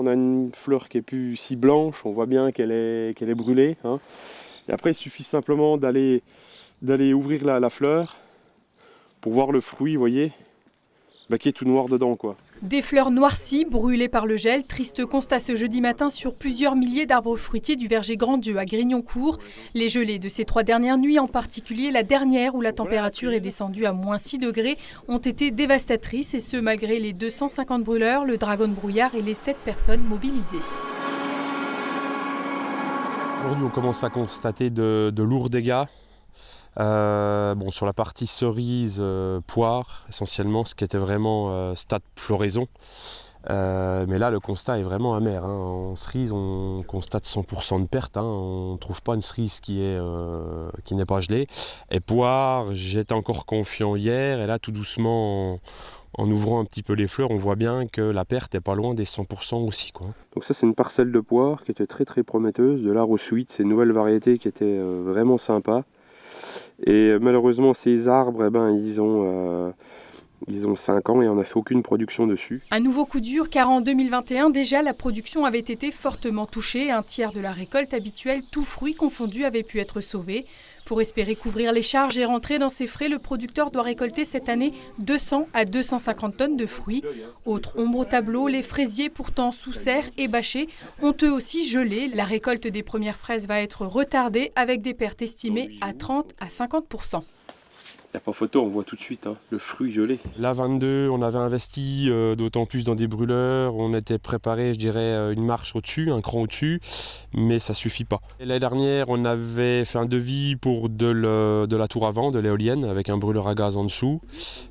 on a une fleur qui est plus si blanche, on voit bien qu'elle est brûlée, hein. Et après, il suffit simplement d'aller ouvrir la fleur pour voir le fruit, vous voyez, qui est tout noir dedans, quoi. Des fleurs noircies, brûlées par le gel. Triste constat ce jeudi matin sur plusieurs milliers d'arbres fruitiers du verger Grand-Dieu à Grignoncourt. Les gelées de ces 3 dernières nuits, en particulier la dernière où la température est descendue à -6 degrés, ont été dévastatrices, et ce malgré les 250 brûleurs, le dragon de brouillard et les 7 personnes mobilisées. Aujourd'hui, on commence à constater de lourds dégâts. Sur la partie cerise, poire, essentiellement, ce qui était vraiment stade floraison. Mais là, le constat est vraiment amer, hein. En cerise, on constate 100% de perte, hein. On ne trouve pas une cerise qui n'est pas gelée. Et poire, j'étais encore confiant hier, et là, tout doucement, en ouvrant un petit peu les fleurs, on voit bien que la perte n'est pas loin des 100% aussi, quoi. Donc ça, c'est une parcelle de poire qui était très très prometteuse. De là, Rossuite, c'est une nouvelle variété qui était vraiment sympa. Et malheureusement, ces arbres, ils ont 5 ans et on n'a fait aucune production dessus. Un nouveau coup dur, car en 2021, déjà, la production avait été fortement touchée. Un tiers de la récolte habituelle, tous fruits confondus, avait pu être sauvé. Pour espérer couvrir les charges et rentrer dans ses frais, le producteur doit récolter cette année 200 à 250 tonnes de fruits. Autre ombre au tableau, les fraisiers, pourtant sous serre et bâchés, ont eux aussi gelé. La récolte des premières fraises va être retardée, avec des pertes estimées à 30 à 50%. Il n'y a pas photo, on voit tout de suite, hein, le fruit gelé. Là, 22, on avait investi d'autant plus dans des brûleurs. On était préparé, je dirais, une marche au-dessus, un cran au-dessus, mais ça ne suffit pas. L'année dernière, on avait fait un devis pour de la tour à vent, de l'éolienne, avec un brûleur à gaz en dessous.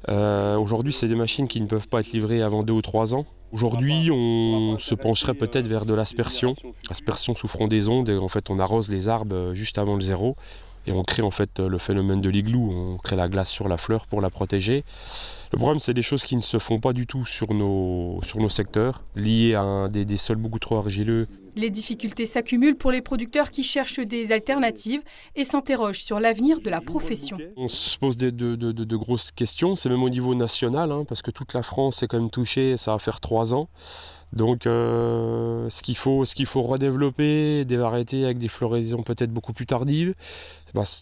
Aujourd'hui, c'est des machines qui ne peuvent pas être livrées avant 2 ou 3 ans. Aujourd'hui, on se pencherait peut-être vers de l'aspersion sous frondaison. En fait, on arrose les arbres juste avant le zéro. Et on crée en fait le phénomène de l'igloo, on crée la glace sur la fleur pour la protéger. Le problème, c'est des choses qui ne se font pas du tout sur nos secteurs, liées à des sols beaucoup trop argileux. Les difficultés s'accumulent pour les producteurs qui cherchent des alternatives et s'interrogent sur l'avenir de la profession. On se pose de grosses questions, c'est même au niveau national, hein, parce que toute la France est quand même touchée, ça va faire 3 ans. Donc ce qu'il faut redévelopper, des variétés avec des floraisons peut-être beaucoup plus tardives.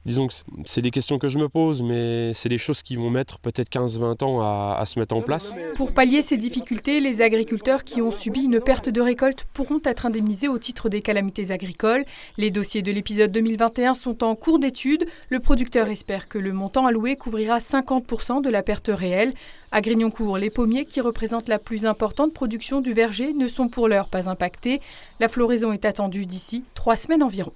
Disons que c'est des questions que je me pose, mais c'est des choses qui vont mettre peut-être 15-20 ans à se mettre en place. Pour pallier ces difficultés, les agriculteurs qui ont subi une perte de récolte pourront être indemnisés au titre des calamités agricoles. Les dossiers de l'épisode 2021 sont en cours d'étude. Le producteur espère que le montant alloué couvrira 50% de la perte réelle. À Grignoncourt, les pommiers, qui représentent la plus importante production du verger, ne sont pour l'heure pas impactés. La floraison est attendue d'ici 3 semaines environ.